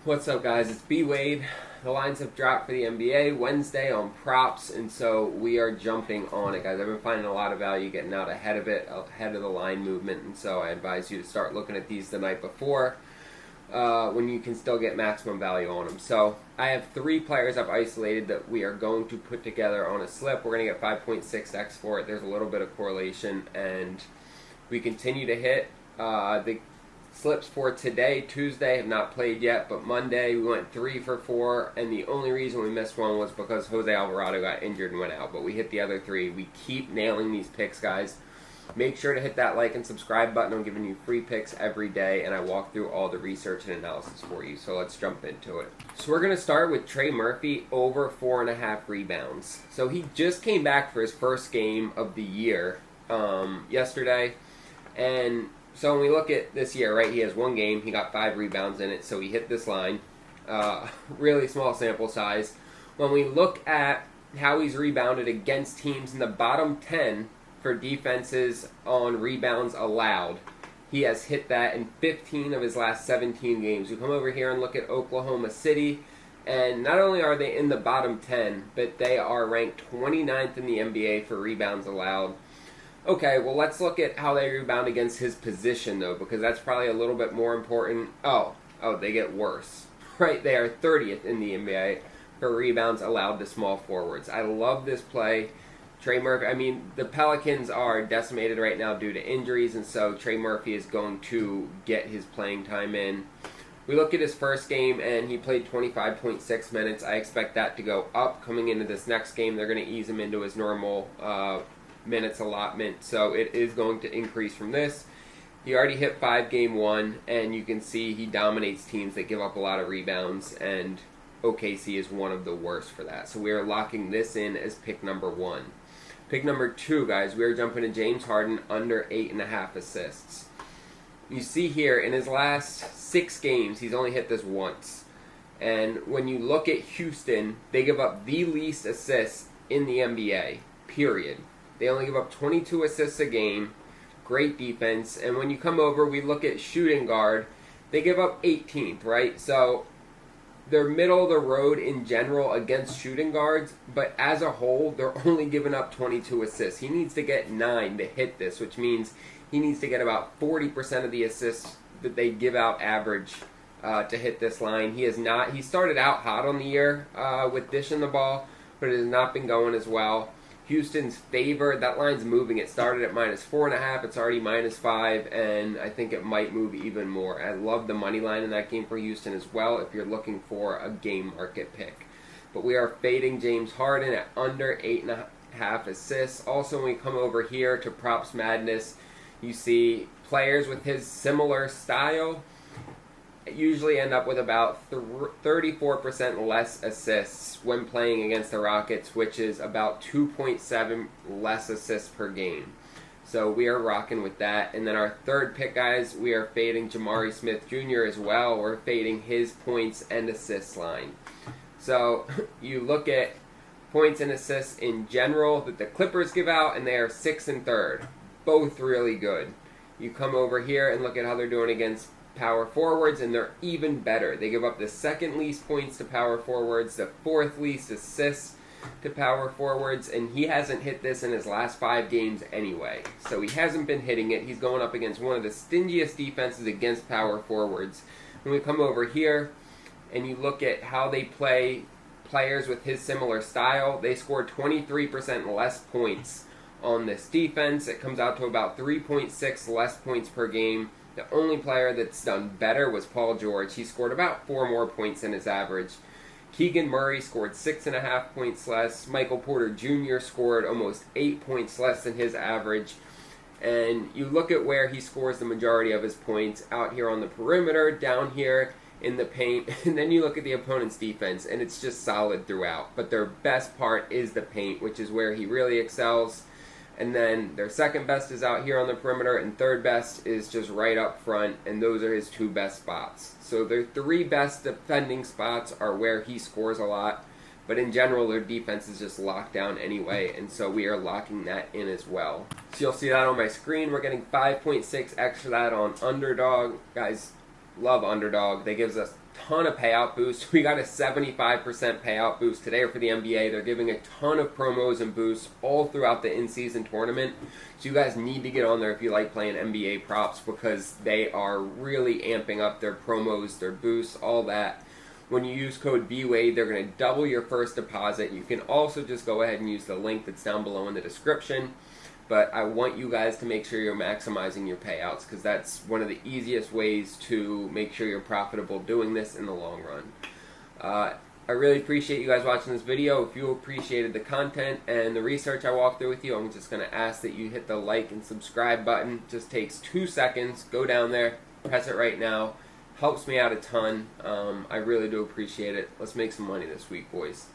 What's up, guys? It's B Wade. The lines have dropped for the NBA Wednesday on props, and so we are jumping on it, guys. I've been finding a lot of value getting out ahead of it, ahead of the line movement, and so I advise you to start looking at these the night before when you can still get maximum value on them. So I have 3 players I've isolated that we are going to put together on a slip. We're going to get 5.6x for it. There's a little bit of correlation, and we continue to hit. The slips for today, Tuesday, have not played yet, but Monday we went 3 for 4, and the only reason we missed one was because Jose Alvarado got injured and went out, but we hit the other 3. We keep nailing these picks, guys. Make sure to hit that like and subscribe button. I'm giving you free picks every day, and I walk through all the research and analysis for you, so let's jump into it. So we're going to start with Trey Murphy over 4.5 rebounds. So he just came back for his first game of the year yesterday, and so when we look at this year, right, he has 1 game, he got 5 rebounds in it, so he hit this line. Really small sample size. When we look at how he's rebounded against teams in the bottom 10 for defenses on rebounds allowed, he has hit that in 15 of his last 17 games. We come over here and look at Oklahoma City, and not only are they in the bottom 10, but they are ranked 29th in the NBA for rebounds allowed. Okay, well, let's look at how they rebound against his position, though, because that's probably a little bit more important. Oh, they get worse. Right, they are 30th in the NBA for rebounds allowed to small forwards. I love this play. Trey Murphy, I mean, the Pelicans are decimated right now due to injuries, and so Trey Murphy is going to get his playing time in. We look at his first game, and he played 25.6 minutes. I expect that to go up coming into this next game. They're going to ease him into his normal minutes allotment, so it is going to increase from this. He already hit 5 game 1, and you can see he dominates teams that give up a lot of rebounds, and OKC is one of the worst for that. So we are locking this in as pick number 1. Pick number 2, guys, we are jumping to James Harden under 8.5 assists. You see here, in his last 6 games, he's only hit this once. And when you look at Houston, they give up the least assists in the NBA, period. They only give up 22 assists a game. Great defense. And when you come over, we look at shooting guard. They give up 18th, right? So they're middle of the road in general against shooting guards, but as a whole, they're only giving up 22 assists. He needs to get 9 to hit this, which means he needs to get about 40% of the assists that they give out average to hit this line. He has not. He started out hot on the year with dishing the ball, but it has not been going as well. Houston's favored. That line's moving. It started at -4.5. It's already -5, and I think it might move even more. I love the money line in that game for Houston as well if you're looking for a game market pick. But we are fading James Harden at under 8.5 assists. Also, when we come over here to Props Madness, you see players with his similar style usually end up with about 34% less assists when playing against the Rockets, which is about 2.7 less assists per game. So we are rocking with that. And then our third pick, guys, we are fading Jamari Smith Jr. as well. We're fading his points and assists line. So you look at points and assists in general that the Clippers give out, and they are 6th and 3rd. Both really good. You come over here and look at how they're doing against power forwards, and they're even better. They give up the 2nd least points to power forwards, the 4th least assists to power forwards, and he hasn't hit this in his last 5 games anyway. So he hasn't been hitting it. He's going up against one of the stingiest defenses against power forwards. When we come over here and you look at how they play players with his similar style, they scored 23% less points on this defense. It comes out to about 3.6 less points per game. The only player that's done better was Paul George. He scored about 4 more points than his average. Keegan Murray scored 6.5 points less. Michael Porter Jr. scored almost 8 points less than his average. And you look at where he scores the majority of his points, out here on the perimeter, down here in the paint, and then you look at the opponent's defense, and it's just solid throughout. But their best part is the paint, which is where he really excels. And then their second best is out here on the perimeter, and third best is just right up front, and those are his 2 best spots. So their 3 best defending spots are where he scores a lot, but in general their defense is just locked down anyway, and so we are locking that in as well. So you'll see that on my screen. We're getting 5.6x for that on Underdog. Guys, love Underdog. They gives us ton of payout boosts. We got a 75% payout boost today for the NBA. They're giving a ton of promos and boosts all throughout the in-season tournament. So you guys need to get on there if you like playing NBA props, because they are really amping up their promos, their boosts, all that. When you use code BWADE, they're going to double your first deposit. You can also just go ahead and use the link that's down below in the description. But I want you guys to make sure you're maximizing your payouts, because that's one of the easiest ways to make sure you're profitable doing this in the long run. I really appreciate you guys watching this video. If you appreciated the content and the research I walked through with you, I'm just going to ask that you hit the like and subscribe button. It just takes 2 seconds. Go down there, press it right now. Helps me out a ton. I really do appreciate it. Let's make some money this week, boys.